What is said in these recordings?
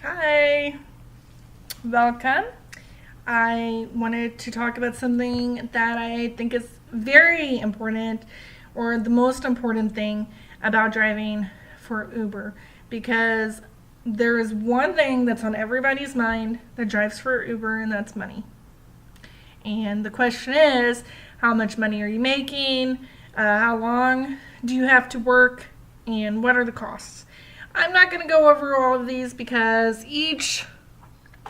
Hi, welcome. I wanted to talk about something that I think is very important, or the most important thing about driving for Uber, because there is one thing that's on everybody's mind that drives for Uber, and that's money. And the question is, how much money are you making? How long do you have to work? And what are the costs? I'm not going to go over all of these because each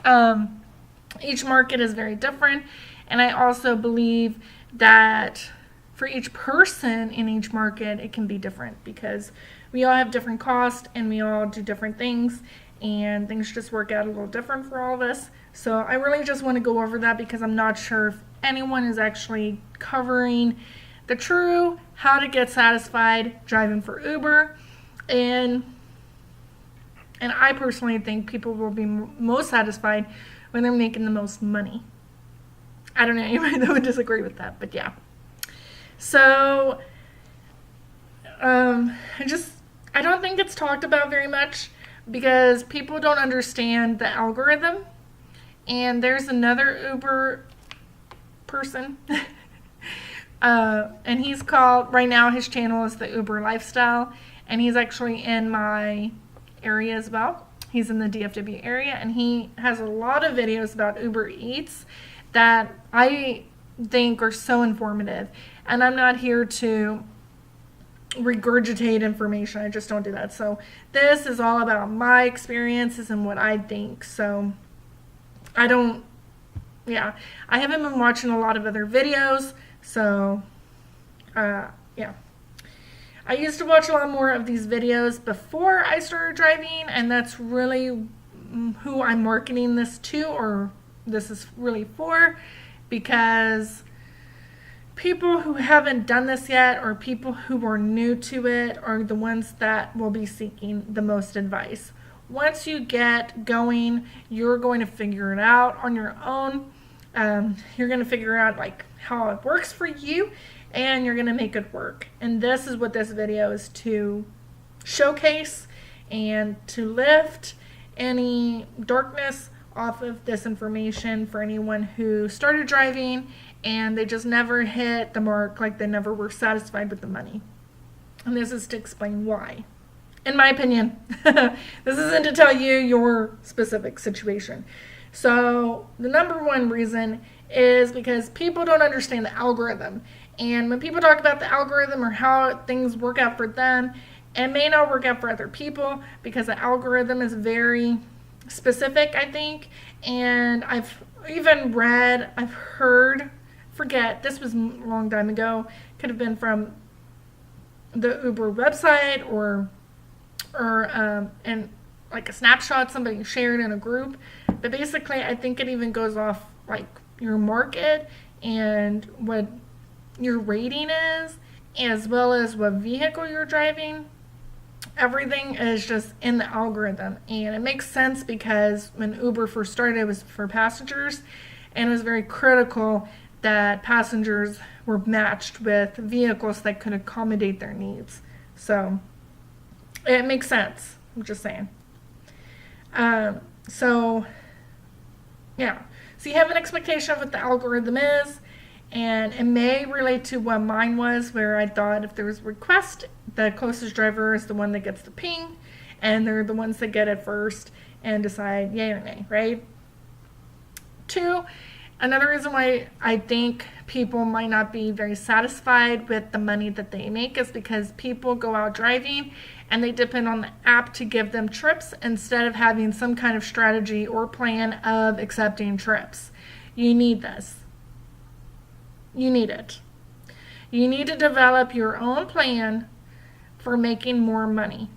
market is very different, and I also believe that for each person in each market it can be different because we all have different costs and we all do different things, and things just work out a little different for all of us. So I really just want to go over that because I'm not sure if anyone is actually covering the true how to get satisfied driving for Uber. And I personally think people will be most satisfied when they're making the most money. I don't know anybody that would disagree with that, but yeah. So I don't think it's talked about very much because people don't understand the algorithm. And there's another Uber person, and he's called, right now his channel is the Uber Lifestyle, and he's actually in my area as well. He's in the DFW area, and he has a lot of videos about UberEats that I think are so informative. And I'm not here to regurgitate information. I just don't do that. So this is all about my experiences and what I think. So I haven't been watching a lot of other videos. So yeah. I used to watch a lot more of these videos before I started driving, and that's really who I'm marketing this to, or this is really for, because people who haven't done this yet or people who are new to it are the ones that will be seeking the most advice. Once you get going, you're going to figure it out on your own. You're going to figure out like how it works for you, and you're going to make it work. And this is what this video is to showcase and to lift any darkness off of this information for anyone who started driving and they just never hit the mark, like they never were satisfied with the money. And this is to explain why. In my opinion, this isn't to tell you your specific situation. So the number one reason is because people don't understand the algorithm. And when people talk about the algorithm or how things work out for them, it may not work out for other people because the algorithm is very specific, I think. And I've even read, I've heard, forget, this was a long time ago, could have been from the Uber website or and like a snapshot somebody shared in a group. But basically, I think it even goes off like your market and what your rating is, as well as what vehicle you're driving. Everything is just in the algorithm, and it makes sense because when Uber first started, it was for passengers, and it was very critical that passengers were matched with vehicles that could accommodate their needs. So it makes sense. I'm just saying. So you have an expectation of what the algorithm is, and it may relate to what mine was, where I thought if there was a request, the closest driver is the one that gets the ping, and they're the ones that get it first and decide yay or nay, right? Two, another reason why I think people might not be very satisfied with the money that they make is because people go out driving and they depend on the app to give them trips instead of having some kind of strategy or plan of accepting trips. You need this. You need it. You need to develop your own plan for making more money.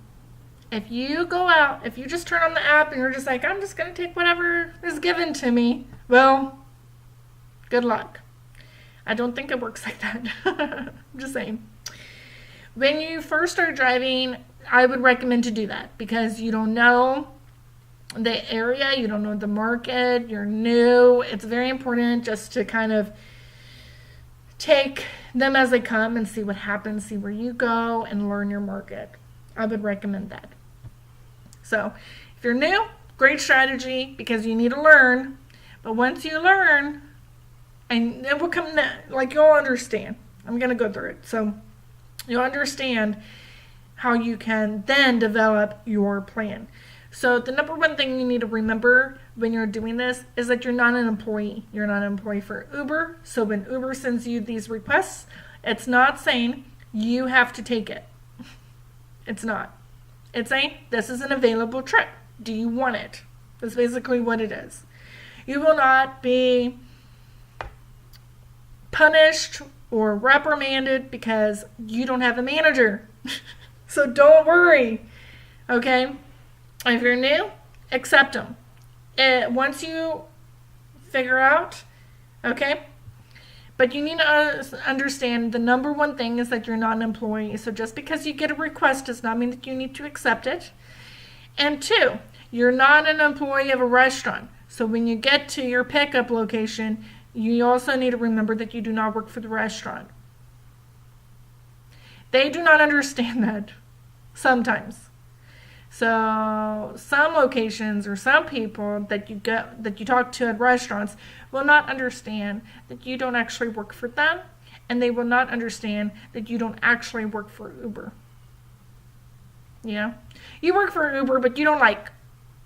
If you go out, if you just turn on the app and you're just like, I'm just going to take whatever is given to me, well, good luck. I don't think it works like that. I'm just saying. When you first start driving, I would recommend to do that because you don't know the area, you don't know the market, you're new. It's very important just to kind of take them as they come and see what happens, see where you go, and learn your market. I would recommend that. So if you're new, Great strategy because you need to learn. But once you learn, and it will come, like you'll understand. I'm going to go through it. So you'll understand how you can then develop your plan. So the number one thing you need to remember when you're doing this is that you're not an employee. You're not an employee for Uber. So when Uber sends you these requests, it's not saying you have to take it. It's not. It's saying this is an available trip. Do you want it? That's basically what it is. You will not be punished or reprimanded because you don't have a manager. So don't worry. Okay? If you're new, accept them. Once you figure out, okay? But you need to understand the number one thing is that you're not an employee. So just because you get a request does not mean that you need to accept it. And two, you're not an employee of a restaurant. So when you get to your pickup location, you also need to remember that you do not work for the restaurant. They do not understand that sometimes. So some locations or some people that you talk to at restaurants will not understand that you don't actually work for them, and they will not understand that you don't actually work for Uber. Yeah, you work for Uber, but you don't like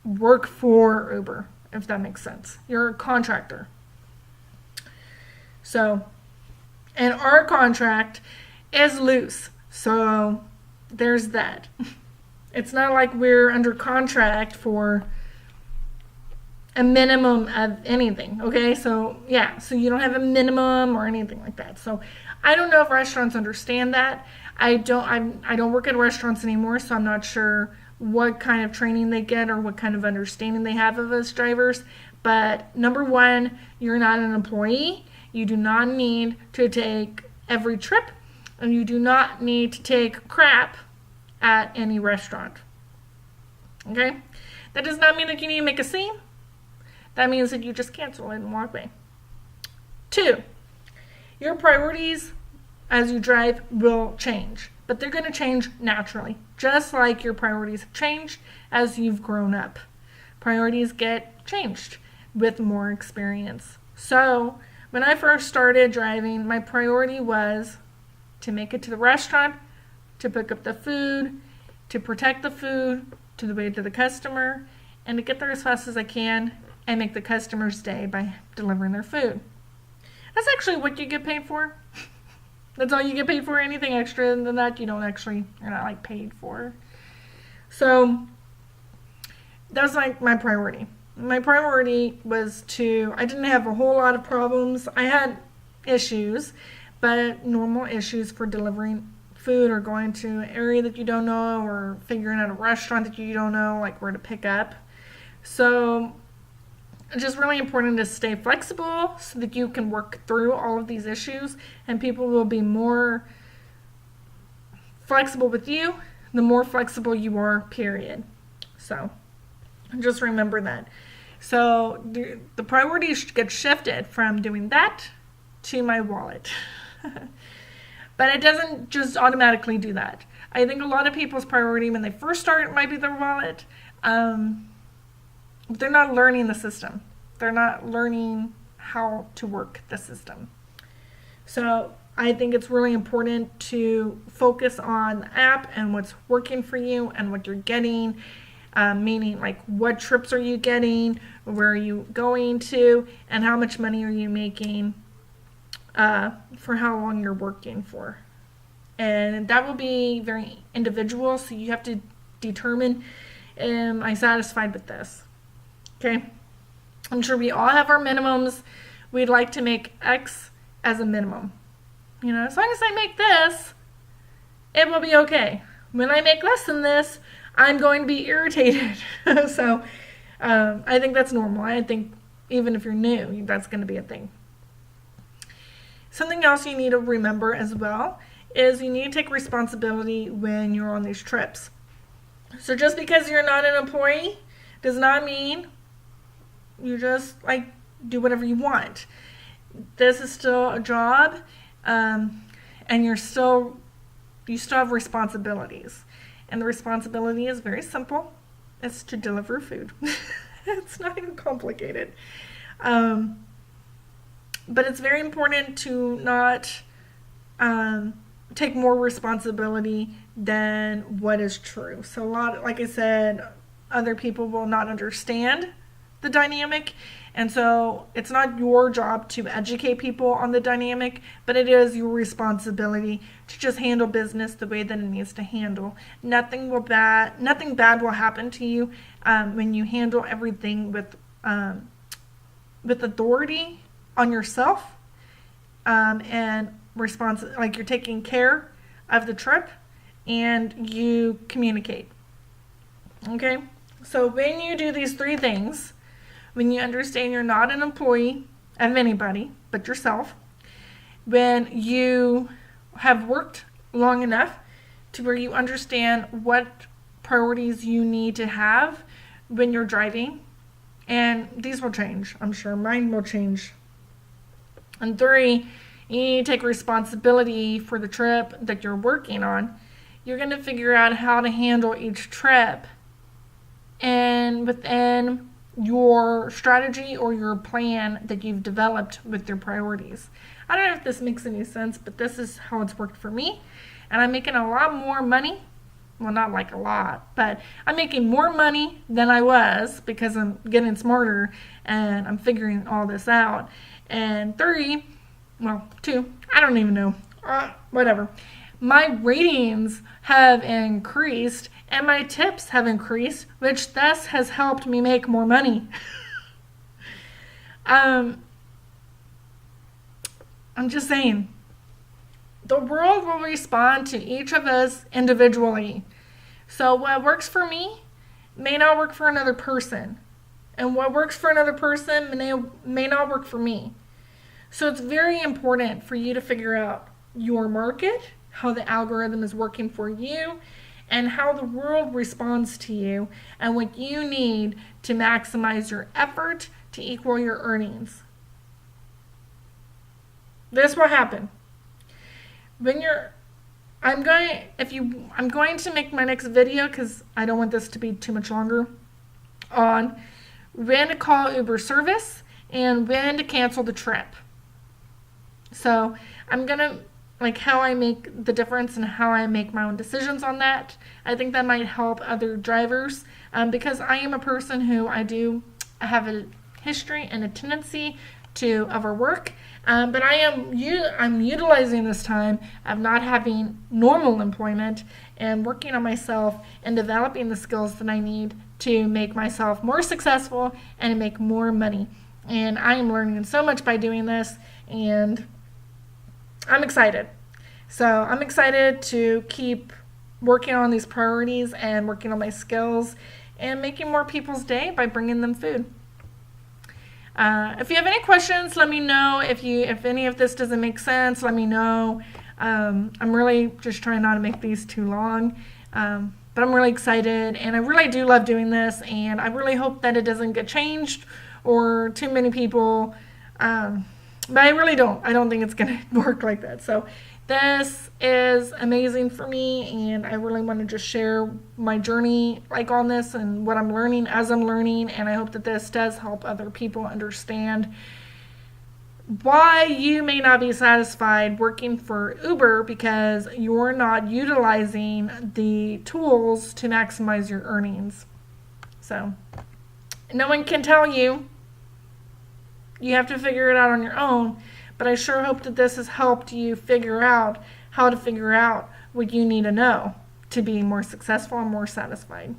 work for Uber, if that makes sense. You're a contractor. So, and our contract is loose. So there's that. It's not like we're under contract for a minimum of anything, okay? So, yeah, so you don't have a minimum or anything like that. So, I don't know if restaurants understand that. I don't work at restaurants anymore, so I'm not sure what kind of training they get or what kind of understanding they have of us drivers. But number one, you're not an employee. You do not need to take every trip, and you do not need to take crap at any restaurant. Okay? That does not mean that you need to make a scene. That means that you just cancel it and walk away. Two, your priorities as you drive will change, but they're going to change naturally, just like your priorities have changed as you've grown up. Priorities get changed with more experience. So, when I first started driving, my priority was to make it to the restaurant, to pick up the food, to protect the food, to the way to the customer, and to get there as fast as I can and make the customer's day by delivering their food. That's actually what you get paid for. That's all you get paid for. Anything extra than that, you're not like paid for. So that was like my priority. My priority was I didn't have a whole lot of problems. I had issues, but normal issues for delivering food or going to an area that you don't know or figuring out a restaurant that you don't know, like where to pick up. So it's just really important to stay flexible so that you can work through all of these issues, and people will be more flexible with you the more flexible you are, period. So just remember that. So the priorities get shifted from doing that to my wallet. But it doesn't just automatically do that. I think a lot of people's priority when they first start might be their wallet. They're not learning the system. They're not learning how to work the system. So I think it's really important to focus on the app and what's working for you and what you're getting. Meaning like what trips are you getting, where are you going to, and how much money are you making for how long you're working for. And that will be very individual, so you have to determine, am I satisfied with this? Okay? I'm sure we all have our minimums. We'd like to make X as a minimum. You know, as long as I make this, it will be okay. When I make less than this, I'm going to be irritated. So I think that's normal. I think even if you're new, that's going to be a thing. Something else you need to remember as well is you need to take responsibility when you're on these trips. So just because you're not an employee does not mean you just do whatever you want. This is still a job, and you still have responsibilities. And the responsibility is very simple. is to deliver food. It's not even complicated. Um, but it's very important to not take more responsibility than what is true. So like I said, other people will not understand the dynamic. And so it's not your job to educate people on the dynamic, but it is your responsibility to just handle business the way that it needs to handle. Nothing bad will happen to you when you handle everything with authority on yourself and like you're taking care of the trip and you communicate. Okay? So when you do these 3 things, when you understand you're not an employee of anybody but yourself, when you have worked long enough to where you understand what priorities you need to have when you're driving, and these will change, I'm sure. Mine will change. And 3, you need to take responsibility for the trip that you're working on. You're going to figure out how to handle each trip and within your strategy or your plan that you've developed with your priorities. I don't know if this makes any sense, but this is how it's worked for me. And I'm making a lot more money. Well, not like a lot, but I'm making more money than I was because I'm getting smarter and I'm figuring all this out. And 2, I don't even know. Whatever. My ratings have increased and my tips have increased, which thus has helped me make more money. I'm just saying, the world will respond to each of us individually. So what works for me may not work for another person. And what works for another person may not work for me. So it's very important for you to figure out your market, how the algorithm is working for you, and how the world responds to you, and what you need to maximize your effort to equal your earnings. This will happen. I'm going to make my next video, because I don't want this to be too much longer, on when to call Uber service and when to cancel the trip. So I'm going to how I make the difference and how I make my own decisions on that. I think that might help other drivers because I am a person who I have a history and a tendency to overwork, but I'm utilizing this time of not having normal employment and working on myself and developing the skills that I need to make myself more successful and make more money. And I am learning so much by doing this, and I'm excited. So I'm excited to keep working on these priorities and working on my skills and making more people's day by bringing them food. If you have any questions, let me know. If any of this doesn't make sense, let me know. I'm really just trying not to make these too long. But I'm really excited, and I really do love doing this, and I really hope that it doesn't get changed or too many people. But I really don't. I don't think it's going to work like that. So this is amazing for me, and I really want to just share my journey on this and what I'm learning as I'm learning, and I hope that this does help other people understand why you may not be satisfied working for Uber because you're not utilizing the tools to maximize your earnings. So no one can tell you. You have to figure it out on your own, but I sure hope that this has helped you figure out how to figure out what you need to know to be more successful and more satisfied.